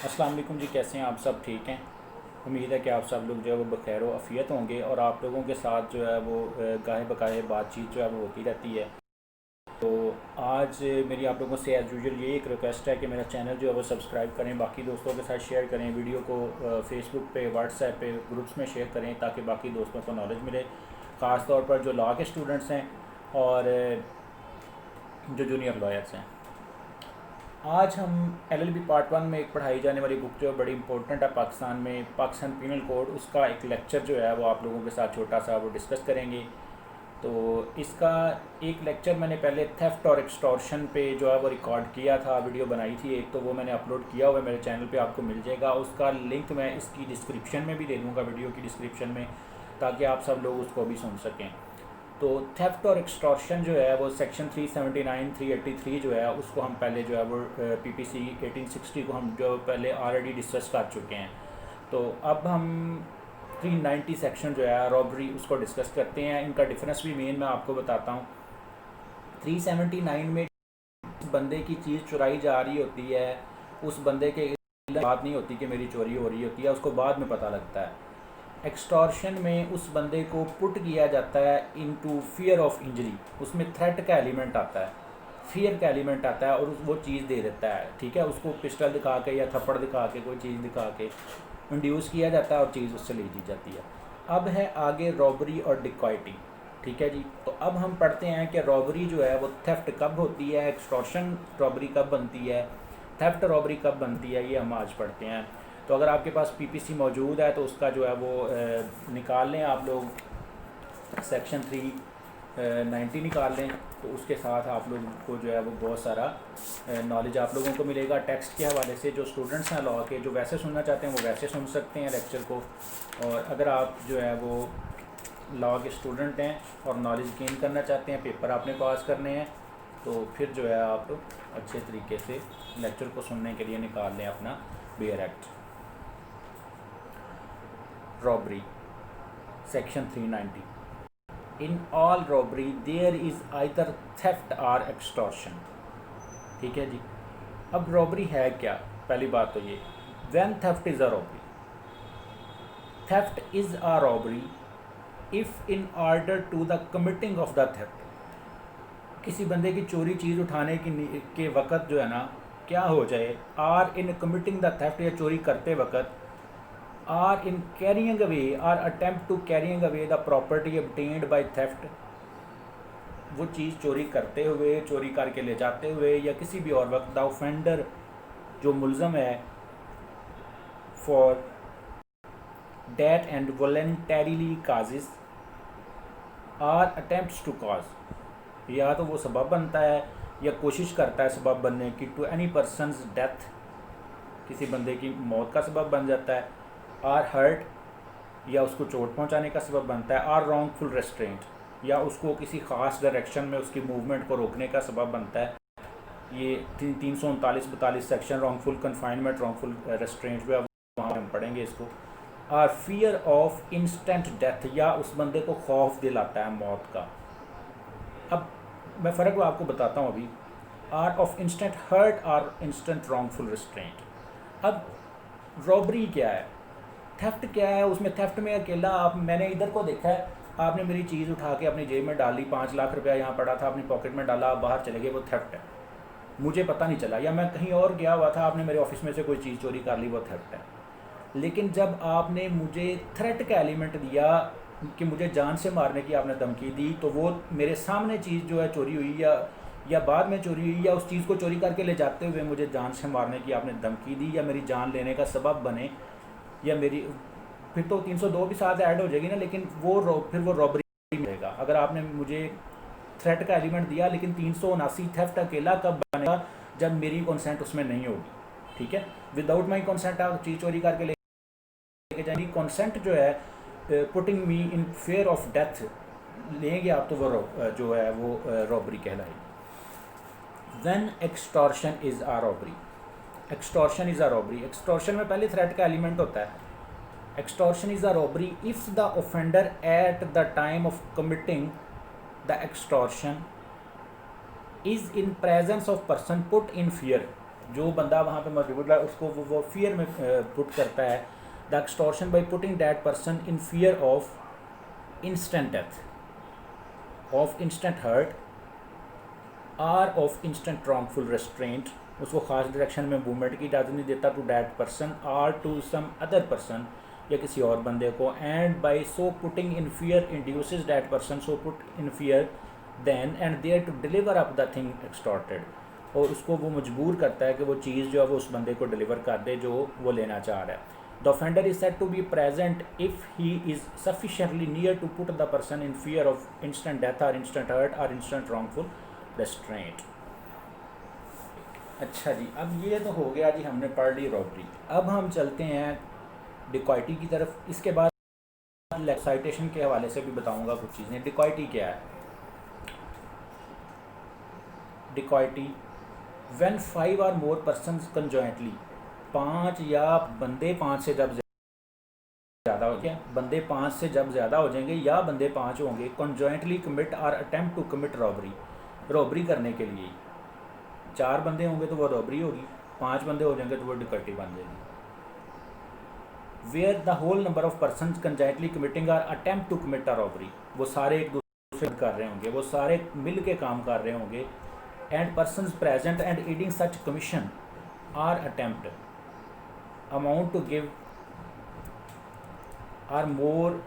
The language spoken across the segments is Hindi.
अस्सलाम वालेकुम जी, कैसे हैं आप? सब ठीक हैं। उम्मीद है कि आप सब लोग जो है वो बखैर व आफियत होंगे और आप लोगों के साथ जो है वो गाहे बगाहे बातचीत जो है वो होती रहती है। तो आज मेरी आप लोगों से एज़ यूजुअल ये एक रिक्वेस्ट है कि मेरा चैनल जो है वो सब्सक्राइब करें, बाकी दोस्तों के साथ शेयर करें, वीडियो को फेसबुक पे, व्हाट्सएप पे, ग्रुप्स में शेयर करें ताकि बाकी दोस्तों को नॉलेज मिले, ख़ास तौर पर जो लॉ के स्टूडेंट्स हैं और जो जूनियर लॉयर्स हैं। आज हम एलएलबी पार्ट 1 में एक पढ़ाई जाने वाली बुक जो है बड़ी इंपॉर्टेंट है पाकिस्तान में, पाकिस्तान पीनल कोड, उसका एक लेक्चर जो है वो आप लोगों के साथ छोटा सा वो डिस्कस करेंगे। तो इसका एक लेक्चर मैंने पहले थेफ्ट और एक्सटॉर्शन पे जो है वो रिकॉर्ड किया था, वीडियो बनाई थी एक, तो वो मैंने अपलोड किया हुआ है मेरे चैनल पे, आपको मिल जाएगा। उसका लिंक मैं इसकी डिस्क्रिप्शन में भी दे दूँगा, वीडियो की डिस्क्रिप्शन में, ताकि आप सब लोग उसको भी सुन सकें। तो थेफ्ट और एक्सटॉर्शन जो है वो सेक्शन 379 383 जो है उसको हम पहले जो है वो पीपीसी 1860 को हम जो पहले ऑलरेडी डिस्कस कर चुके हैं। तो अब हम 390 सेक्शन जो है रॉबरी उसको डिस्कस करते हैं। इनका डिफरेंस भी मेन मैं आपको बताता हूँ। 379 में बंदे की चीज़ चुराई जा रही होती है, उस बंदे के बात नहीं होती कि मेरी चोरी हो रही होती है, उसको बाद में पता लगता है। एक्सटॉर्शन में उस बंदे को पुट किया जाता है इनटू फियर ऑफ इंजरी, उसमें थ्रेट का एलिमेंट आता है, फियर का एलिमेंट आता है और वो चीज़ दे देता है, ठीक है। उसको पिस्टल दिखा के या थप्पड़ दिखा के, कोई चीज़ दिखा के इंड्यूस किया जाता है और चीज़ उससे ले दी जाती है। अब है आगे रॉबरी और डिकॉइटी, ठीक है जी। तो अब हम पढ़ते हैं कि रॉबरी जो है वो थेफ्ट कब होती है, एक्सटॉर्शन रॉबरी कब बनती है, थेफ्ट रॉबरी कब बनती है, ये हम आज पढ़ते हैं। तो अगर आपके पास पीपीसी मौजूद है तो उसका जो है वो निकाल लें आप लोग, सेक्शन 390 निकाल लें, तो उसके साथ आप लोगों को जो है वो बहुत सारा नॉलेज आप लोगों को मिलेगा टेक्स्ट के हवाले से। जो स्टूडेंट्स हैं लॉ के, जो वैसे सुनना चाहते हैं वो वैसे सुन सकते हैं लेक्चर को, और अगर आप जो है वो लॉ के स्टूडेंट हैं और नॉलेज गेन करना चाहते हैं, पेपर आपने पास करने हैं, तो फिर जो है आप अच्छे तरीके से लेक्चर को सुनने के लिए निकाल लें अपना bare act. Robbery, section 390. In all robbery there is either theft or extortion, ठीक है जी। अब रॉबरी है क्या, पहली बात तो ये, when theft is a robbery, theft is a robbery if in order to the committing of the theft, किसी बंदे की चोरी चीज़ उठाने के वक़्त जो है ना क्या हो जाए, or in committing the theft, या चोरी करते वक़्त, or in carrying away or attempt to carrying away the property obtained by theft, वो चीज़ चोरी करते हुए, चोरी करके ले जाते हुए, या किसी भी और वक्त, द ऑफेंडर जो मुलज़म है, for that end voluntarily causes or attempts to cause, या तो वो सबब बनता है या कोशिश करता है सबब बनने की, टू एनी पर्सनस डेथ, किसी बंदे की मौत का सबब बन जाता है, आर हर्ट, या उसको चोट पहुंचाने का सबब बनता है, आर रॉन्गफुल रेस्ट्रेंट, या उसको किसी ख़ास डायरेक्शन में उसकी मूवमेंट को रोकने का सबब बनता है। ये 339-42 section wrongful confinement, wrongful restraint जो है वहाँ हम पढ़ेंगे इसको। Or fear of instant death, या उस बंदे को खौफ दिलाता है मौत का। अब मैं फ़र्क आपको बताता हूँ अभी। आर ऑफ इंस्टेंट हर्ट और इंस्टेंट रॉन्गफुल रेस्ट्रेंट। अब रॉबरी क्या है, थेफ्ट क्या है, उसमें थेफ्ट में अकेला आप, मैंने इधर को देखा है, आपने मेरी चीज़ उठा के अपनी जेब में डाली, 5 लाख रुपया यहाँ पड़ा था, अपनी पॉकेट में डाला, आप बाहर चले गए, वो थेफ्ट है, मुझे पता नहीं चला, या मैं कहीं और गया हुआ था, आपने मेरे ऑफिस में से कोई चीज़ चोरी कर ली, वो थेफ्ट है। लेकिन जब आपने मुझे थ्रेट का एलिमेंट दिया कि मुझे जान से मारने की आपने धमकी दी, तो वो मेरे सामने चीज़ जो है चोरी हुई, या बाद में चोरी हुई, या उस चीज़ को चोरी करके ले जाते हुए मुझे जान से मारने की आपने धमकी दी, या मेरी जान लेने का सबब बने, या मेरी, फिर तो 302 भी साथ ऐड हो जाएगी ना, लेकिन फिर वो रॉबरी मिलेगा। अगर आपने मुझे थ्रेट का एलिमेंट दिया, लेकिन 379 थेफ्ट अकेला कब बनेगा, जब मेरी कंसेंट उसमें नहीं होगी, ठीक है। विदाउट माई कंसेंट आप चीज़ चोरी करके लेके जाएंगी, कंसेंट जो है putting me in fear of death लेंगे आप, तो वो जो है वो रॉबरी कहलाएगी। When extortion is a robbery, extortion is a robbery, extortion में पहले थ्रेट का एलिमेंट होता है। Extortion is a robbery if the offender at the time of committing the extortion is in presence of person put in fear, जो बंदा वहाँ पे मौजूद है उसको वो फियर में पुट करता है। The extortion by putting that person in fear of instant death, of instant hurt or of instant wrongful restraint, उसको ख़ास डायरेक्शन में मूवमेंट की इजाज़त नहीं देता to that person or to some other person, या किसी और बंदे को। And by so putting in fear induces that person so put in fear then and there to deliver up the thing extorted, और उसको वो मजबूर करता है कि वो चीज़ जो है वो उस बंदे को डिलीवर कर दे जो वो लेना चाह रहा है। The offender is said to be present if he is sufficiently near to put the person in fear of instant death और इंस्टेंट हर्ट और इंस्टेंट रॉन्गफुल रेस्ट्रेंट। अच्छा जी, अब ये तो हो गया जी, हमने पढ़ ली रॉबरी। अब हम चलते हैं डिकॉइटी की तरफ। इसके बाद साइटेशन के हवाले से भी बताऊंगा कुछ चीज़ें। डिकॉइटी क्या है? डिकॉइटी व्हेन 5 और मोर पर्सन्स कंजॉइंटली, 5 या बंदे 5 से जब ज़्यादा हो गया, बंदे 5 से जब ज़्यादा हो जाएंगे या बंदे 5 होंगे, कंजॉइंटली कमिट और attempt to commit robbery, robbery करने के लिए। 4 बंदे होंगे तो वो रॉबरी होगी, 5 बंदे हो जाएंगे तो वो डिकॉइटी बन जाएगी। Where the whole number of person conjointly committing or attempt to commit a robbery, वो सारे एक दूसरे कर रहे होंगे, वो सारे मिल के काम कर रहे होंगे। And person present and aiding such commission or attempt amount to five or more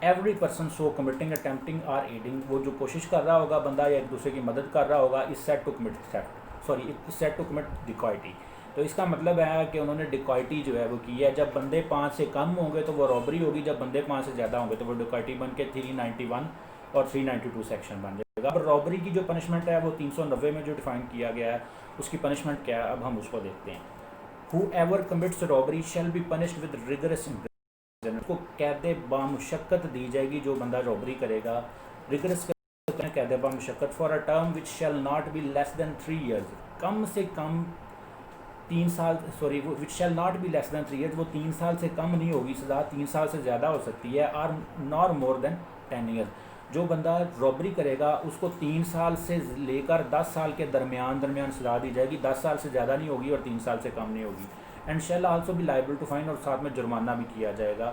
every person so committing attempting or aiding, वो जो कोशिश कर रहा होगा बंदा या एक दूसरे की मदद कर रहा होगा, is said to commit theft, sorry is said to commit dacoity. तो इसका मतलब है कि उन्होंने डिकॉइटी जो है वो की है। जब बंदे 5 से कम होंगे तो वो रॉबरी होगी, जब बंदे 5 से ज़्यादा होंगे तो वो डिकॉइटी बन के 391 और 392 सेक्शन बन जाएगा। अब रॉबरी की जो पनिशमेंट है वो 390 में जो डिफाइन किया गया है, उसकी पनिशमेंट क्या है अब हम उसको देखते हैं। Who ever commits robbery shall be punished with rigorous imprisonment, को कैद बामुशक्कत दी जाएगी जो बंदा रॉबरी करेगा। रिगरस कैद बामुशक्कत for a term which shall not be less than 3 years, कम से कम 3 साल, sorry which shall not be less than 3 years, वो 3 साल से कम नहीं होगी सज़ा, 3 साल से ज़्यादा हो सकती है। और नॉर मोर देन 10 ईयर्स, जो बंदा रॉबरी करेगा उसको 3 साल से लेकर 10 साल के दरमियान सज़ा दी जाएगी, 10 साल से ज़्यादा नहीं होगी और 3 साल से कम नहीं होगी। And shall also be liable to fine, और साथ में जुर्माना भी किया जाएगा।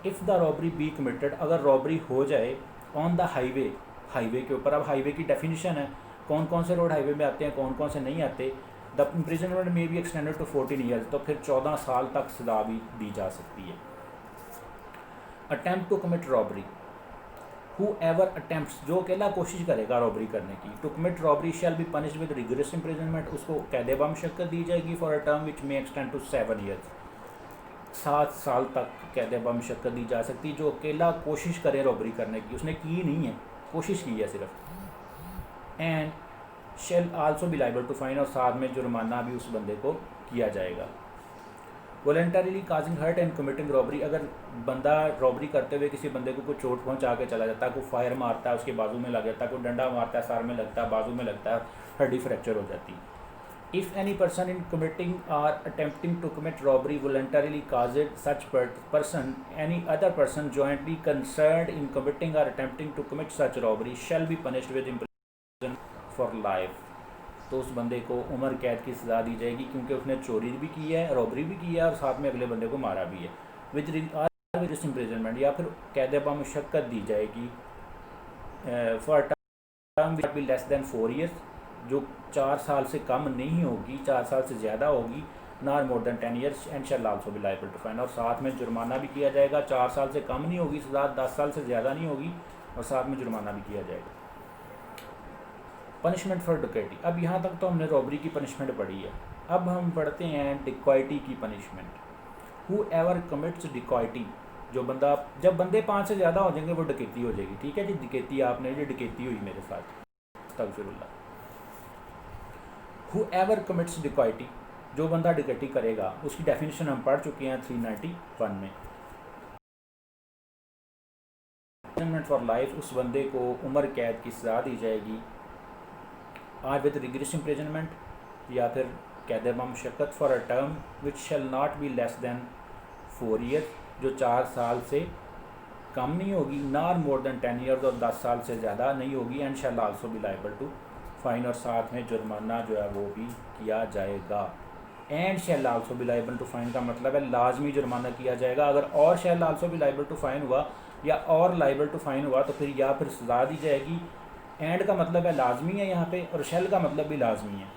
If the robbery be committed, अगर रॉबरी हो जाए ऑन द हाईवे, हाईवे के ऊपर। अब हाईवे की डेफिनेशन है, कौन कौन से रोड हाईवे में आते हैं, कौन कौन से नहीं आते। द इम्प्रिजनमेंट में भी एक्सटेंडेड टू 14 ईयर्स, तो फिर 14 साल तक सजा भी दी जा सकती है। Attempt to commit robbery, whoever attempt, जो अकेला कोशिश करेगा रॉबरी करने की, to commit robbery shall be punished with rigorous imprisonment, उसको कैद बामुशक्कत दी जाएगी for a term which may extend to 7 years, 7 साल तक कैद बामुशक्कत दी जा सकती है। जो अकेला कोशिश करे रॉबरी करने की, उसने की नहीं है, कोशिश की है सिर्फ। And shall also be liable to fine, और साथ में जुर्माना भी उस बंदे को किया जाएगा। Voluntarily causing hurt and committing robbery, अगर बंदा रॉबरी करते हुए किसी बंदे को कोई चोट पहुंचा के चला जाता है, कोई फायर मारता है उसके बाजू में लग जाता है, कोई डंडा मारता है सर में लगता है, बाजू में लगता है, हड्डी फ्रैक्चर हो जाती है। If any person in committing or attempting to commit robbery voluntarily causes such person any other person jointly concerned in committing or attempting to commit such robbery shall be punished with imprison for life, तो उस बंदे को उम्र कैद की सज़ा दी जाएगी, क्योंकि उसने चोरी भी की है, रॉबरी भी की है और साथ में अगले बंदे को मारा भी है। विद इम्प्रिजनमेंट, या फिर कैद बामुशक्कत दी जाएगी for term which B less than 4 years, जो 4 साल से कम नहीं होगी, 4 साल से ज़्यादा होगी, not more than 10 years, and shall also be liable to fine, और साथ में जुर्माना भी किया जाएगा। 4 साल से कम नहीं होगी सज़ा, 10 साल से ज़्यादा नहीं होगी, और साथ में जुर्माना भी किया जाएगा। पनिशमेंट फॉर डिकॉइटी, अब यहाँ तक तो हमने रॉबरी की पनिशमेंट पढ़ी है। अब हम पढ़ते हैं डिकॉइटी की punishment. Who ever commits dacoity, जो बंदा, जब बंदे 5 से ज़्यादा हो जाएंगे वो डकैती हो जाएगी। ठीक है जी, डकैती आपने, ये डकैती हुई मेरे साथ, अस्तगफिरुल्लाह। हु एवर कमिट्स डिकॉइटी, जो बंदा डकैती करेगा, उसकी डेफिनेशन हम पढ़ चुके हैं 391 में। इम्प्रिजनमेंट फॉर लाइफ, उस बंदे को उम्र कैद की सज़ा दी जाएगी। और विद रिगरस इम्प्रिजनमेंट, या फिर कैद बामुशक्कत for a term which shall not be less than 4 year, जो 4 साल से कम नहीं होगी, नॉर मोर देन 10 ईयर्स, और 10 साल से ज़्यादा नहीं होगी। And shall also be liable to fine और साथ में जुर्माना जो है वो भी किया जाएगा। And shall also be liable to fine का मतलब है लाजमी जुर्माना किया जाएगा। अगर और shall also be liable to fine हुआ या और लाइबल टू फाइन हुआ तो फिर या फिर सज़ा दी जाएगी। एंड का मतलब है लाजमी है यहाँ पे, और शेल का मतलब भी लाजमी है।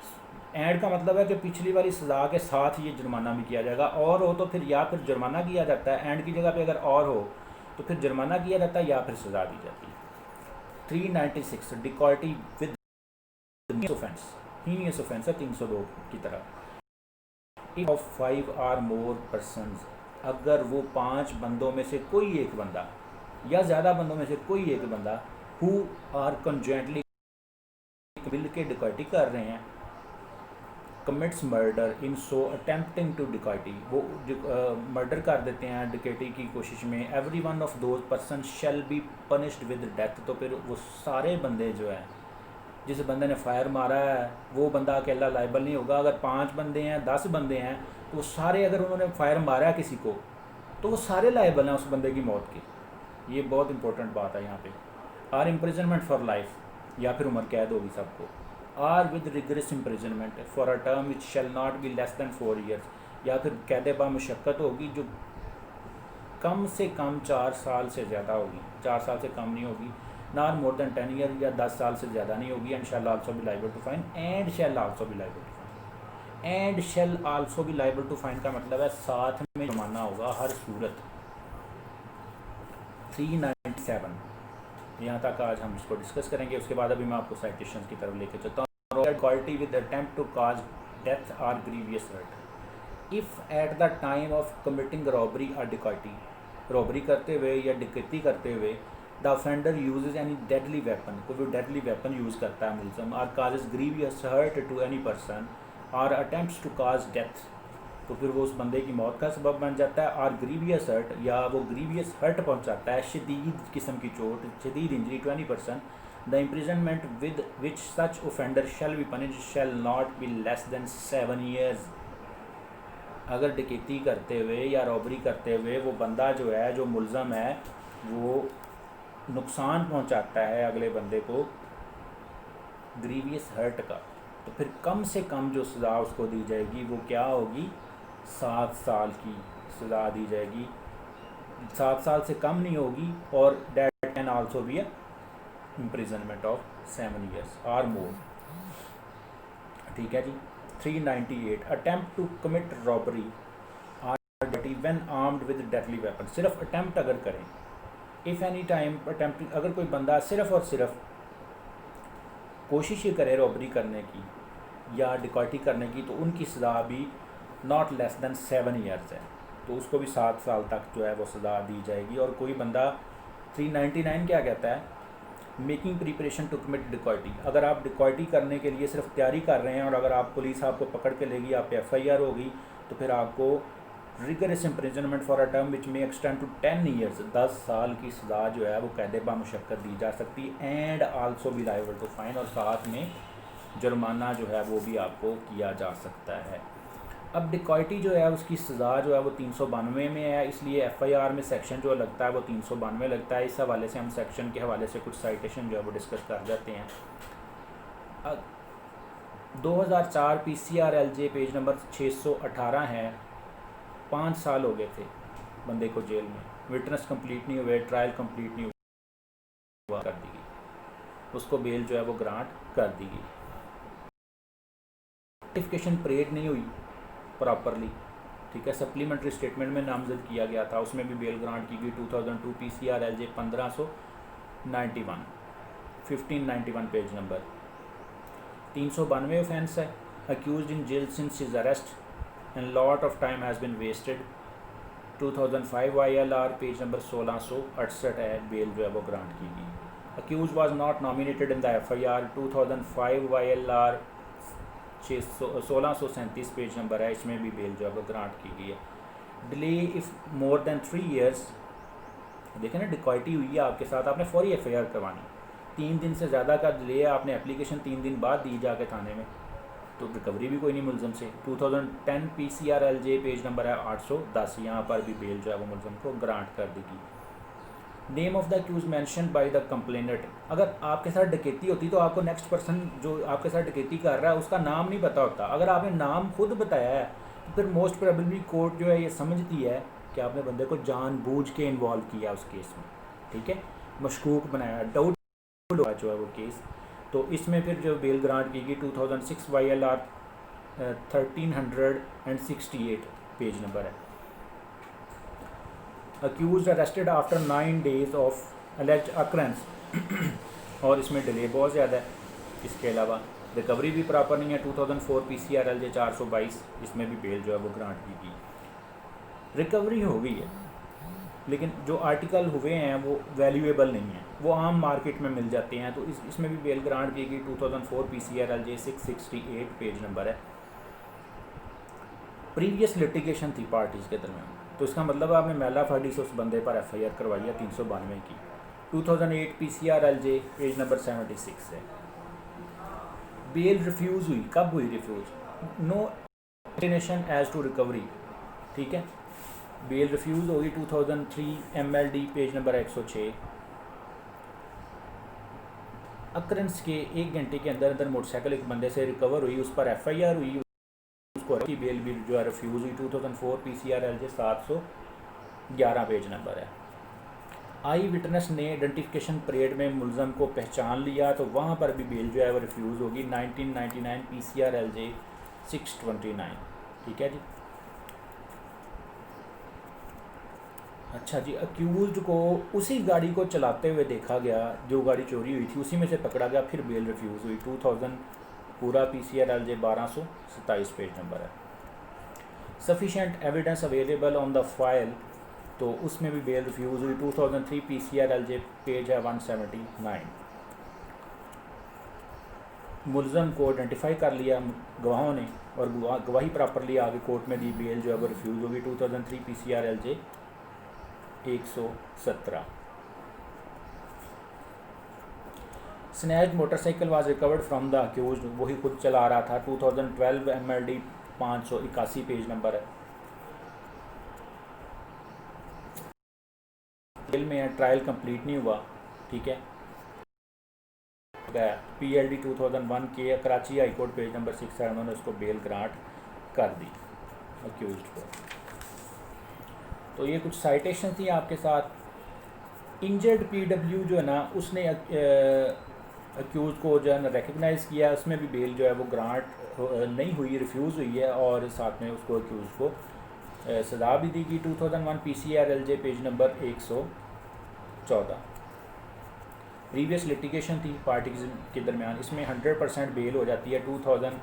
एंड का मतलब है कि पिछली वाली सज़ा के साथ ये जुर्माना भी किया जाएगा। और हो तो फिर या फिर जुर्माना किया जाता है, एंड की जगह पे अगर और हो तो फिर जुर्माना किया जाता है या फिर सज़ा दी जाती है। 396 dacoity with offence, heinous offence है 302 की तरह। If of 5 or more persons, अगर वो 5 बंदों में से कोई एक बंदा या ज़्यादा बंदों में से कोई एक बंदा हु आर कंजॉइंटली मिल के डिकॉइटी कर रहे हैं, commits murder in so attempting to dacoity, वो मर्डर कर देते हैं डिकॉइटी की कोशिश में, every one of those person shall be punished with death, तो फिर वो सारे बंदे जो हैं, जिस बंदे ने फायर मारा है वो बंदा अकेला लाइबल नहीं होगा। अगर 5 बंदे हैं 10 बंदे हैं तो वो सारे, अगर उन्होंने फायर मारा है किसी को तो वो सारे लाइबल हैं उस बंदे की मौत के। ये बहुत इंपॉर्टेंट बात है यहाँ पे। आर इम्प्रिजनमेंट फॉर लाइफ, या फिर उम्र कैद होगी सबको। Or with rigorous imprisonment for a term which shall not be less than 4 years, या फिर कैद बामुशक्क़त होगी जो कम से कम 4 साल से ज़्यादा होगी, 4 साल से कम नहीं होगी। नॉट मोर देन 10 ईयर, या 10 साल से ज़्यादा नहीं होगी। And shall also be liable to fine, and shall also be liable to fine. And shall also be liable to fine का मतलब है साथ में जुर्माना होगा हर सूरत। 397 यहाँ तक आज हम इसको डिस्कस करेंगे। उसके बाद अभी मैं आपको साइटेशंस की तरफ लेके चलता हूँ। Quality with attempt to cause death or grievous hurt if at the time of committing robbery और डिकॉइटी, रॉबरी करते हुए या डिकैती करते हुए the offender uses any deadly weapon, कोई भी डेडली वेपन यूज़ करता है मुलज़म, or causes grievous hurt to any person or attempts to cause death, तो फिर वो उस बंदे की मौत का सबब बन जाता है। आर ग्रीवियस हर्ट, या वो ग्रीवियस हर्ट पहुंचाता है, शदीद किस्म की चोट, शदीद injury to any person, the imprisonment with which such offender shall be punished shall not be less than 7 years. अगर डकैती करते हुए या रॉबरी करते हुए वो बंदा जो है, जो मुलज़म है, वो नुकसान पहुंचाता है अगले बंदे को ग्रीवियस हर्ट का, तो फिर कम से कम जो सज़ा उसको दी जाएगी वो क्या होगी, 7 साल की सज़ा दी जाएगी। 7 साल से कम नहीं होगी। और that can also be imprisonment of 7 years or more. ठीक है जी। 398 attempt to commit robbery or डटी when armed with deadly weapon, सिर्फ अटेम्प्ट अगर करें, इफ़ एनी टाइम अटेम्प्ट, अगर कोई बंदा सिर्फ और सिर्फ कोशिश ही करे रॉबरी करने की या डिकॉइटी करने की, तो उनकी सज़ा भी नॉट लेस दैन 7 ईयर्स है, तो उसको भी 7 साल तक जो है वो सज़ा दी जाएगी। और कोई बंदा 399 क्या कहता है, making preparation to commit dacoity, अगर आप डिकॉइटी करने के लिए सिर्फ तैयारी कर रहे हैं और अगर आप पुलिस आपको पकड़ के लेगी, आप पे FIR होगी, तो फिर आपको rigorous imprisonment for a term विच में एक्सटेंड टू 10 ईयर्स, 10 साल की सज़ा जो है वो कैद बामुशक्क़त दी जा सकती है। And also be liable to fine, और साथ में जुर्माना जो है वो भी आपको किया जा सकता है। अब डिकॉइटी जो है उसकी सज़ा जो है वो 392 में है, इसलिए FIR में सेक्शन जो लगता है वो 392 लगता है। इस हवाले से हम सेक्शन के हवाले से कुछ साइटेशन जो है वो डिस्कस कर जाते हैं। 2004 PCR LJ पेज नंबर 618 है। 5 साल हो गए थे बंदे को जेल में, विटनेस कंप्लीट नहीं हुए, ट्रायल कंप्लीट नहीं हुआ, कर दी गई, उसको बेल जो है वो ग्रांट कर दी गई। नोटिफिकेशन परेड नहीं हुई प्रॉपरली, ठीक है, सप्लीमेंट्री स्टेटमेंट में नामजद किया गया था, उसमें भी बेल ग्रांट की गई। 2002 PCR LJ 1591 1591 page number. 392 offence है, accused in jail since his arrest and lot of time has been wasted. 2005 ILR page number 1668 है, बेल जो है वो ग्रांट की गई। Accuse was not nominated in the FIR। 2005 ILR 1637 page number है, इसमें भी बेल जो है वो ग्रांट की गई है। Delay if more than 3 years, देखें ना, डिकॉइटी हुई है आपके साथ, आपने फौरी FIR करवानी, 3 दिन से ज़्यादा का डिले है, आपने एप्लीकेशन 3 दिन बाद दी जाके थाने में, तो रिकवरी भी कोई नहीं मुलज़म से। 2010 PCR LJ पेज नंबर है 810, यहाँ पर भी बेल जो है वो मुलज़म को ग्रांट कर देगी। Name of the accused mention by the complainant. अगर आपके साथ डकैती होती तो आपको नेक्स्ट पर्सन जो आपके साथ डकैती कर रहा है उसका नाम नहीं पता होता। अगर आपने नाम खुद बताया है तो फिर मोस्ट प्रोबेबली कोर्ट जो है ये समझती है कि आपने बंदे को जानबूझ के इन्वॉल्व किया उस केस में, ठीक है, मशकूक बनाया, डाउट जो है वो केस। तो इसमें फिर जो बेल ग्रांट की गई 2006 YLR 1368 पेज नंबर है। Accused arrested after 9 days of alleged occurrence और इसमें डिले बहुत ज़्यादा है। इसके अलावा रिकवरी भी प्रॉपर नहीं है। 2004 PCR LJ 422 इसमें भी बेल जो है वो ग्रांट की गई। रिकवरी हो गई है लेकिन जो आर्टिकल हुए हैं वो वैल्यूएबल नहीं है, वो आम मार्केट में मिल जाते हैं। तो इसमें भी बेल ग्रांट की गई 2004 PCR LJ 668 पेज नंबर है। प्रीवियस लिटिगेशन थी पार्टीज़ के दरमियान, तो इसका मतलब आपने मेला फाडी से उस बंदे पर FIR करवाई है 392 की। 2008 PCR LJ पेज नंबर 76 है। बेल रिफ्यूज़ हुई, कब हुई refuse? No explanation as to recovery, ठीक है। बेल रिफ्यूज़ होगी 2003 MLD पेज नंबर 106। अकरेंस के 1 घंटे के अंदर अंदर मोटरसाइकिल एक बंदे से रिकवर हुई, उस पर FIR हुई, उसको की बेल भी जो है रिफ्यूज़ हुई। 2004 PCR LJ 711 पेज नंबर है। आई विटनेस ने आइडेंटिफिकेशन परेड में मुलज़म को पहचान लिया तो वहाँ पर भी बेल जो है वो रिफ्यूज़ होगी। 1999 PCR LJ 629, ठीक है जी। अच्छा जी, अक्यूज़्ड को उसी गाड़ी को चलाते हुए देखा गया जो गाड़ी चोरी हुई थी, उसी में से पकड़ा गया, फिर बेल रिफ्यूज़ हुई। 2000 पूरा PCR LJ 1227 पेज नंबर है। Sufficient evidence available on the file, तो उसमें भी बेल रिफ्यूज़ हुई। 2003 PCR LJ पेज है 179। मुलज़म को आइडेंटिफाई कर लिया गवाहों ने और गवाही प्रॉपरली आगे कोर्ट में दी, बेल जो है वो रिफ्यूज़ होगी। 2003 PCR LJ 117। Snatched motorcycle was recovered from the accused, वही खुद चला रहा था। 2012 MLD 581 पेज नंबर है। जेल में है, ट्रायल कंप्लीट नहीं हुआ, ठीक है। PLD 2001 के Karachi high court page number 67 उन्होंने उसको बेल ग्रांट कर दी अक्यूज्ड को। तो ये कुछ साइटेशन थी आपके साथ। इंजर्ड PW जो है ना, उसने अक्यूज़ को जो है ना रिकग्नाइज़ किया, उसमें भी बेल जो है वो ग्रांट नहीं हुई, रिफ्यूज़ हुई है और साथ में उसको अक्यूज़ को सज़ा भी दी गई। 2001 PCR LJ page number 114। Previous litigation थी पार्टीज के दरमियान, इसमें 100% बेल हो जाती है। 2000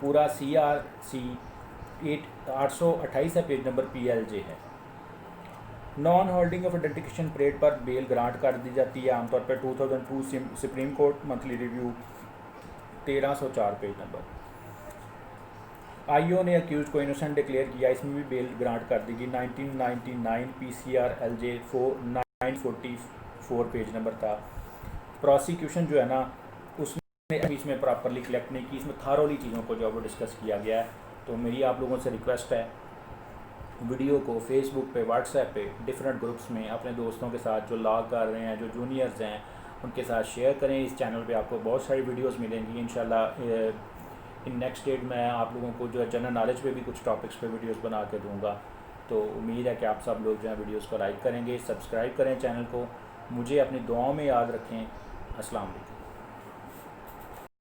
पूरा CRC 828 है, पेज नंबर PLJ है। Non holding of identification parade पर बेल ग्रांट कर दी जाती है आमतौर पर। 2002 supreme court monthly review 1304 page number. IO ने अक्यूज को इनोसेंट डिक्लेयर किया, इसमें भी बेल ग्रांट कर दी गई। 1999 PCR LJ 944 पेज नंबर था। प्रोसिक्यूशन जो है ना उसने इसमें प्रॉपरली कलेक्ट नहीं की, इसमें थारोली चीज़ों को जो है वो डिस्कस किया गया है। तो मेरी आप लोगों से रिक्वेस्ट है, वीडियो को फेसबुक पे, व्हाट्सएप पे, डिफरेंट ग्रुप्स में अपने दोस्तों के साथ जो लॉ कर रहे हैं, जो जूनियर्स हैं, उनके साथ शेयर करें। इस चैनल पे आपको बहुत सारी वीडियोस मिलेंगी इंशाल्लाह। इन नेक्स्ट डेट मैं आप लोगों को जो है जनरल नॉलेज पे भी कुछ टॉपिक्स पे वीडियोस बना के दूंगा। तो उम्मीद है कि आप सब लोग जो है वीडियोस को लाइक करेंगे, सब्सक्राइब करें चैनल को, मुझे अपनी दुआओं में याद रखें। अस्सलाम वालेकुम।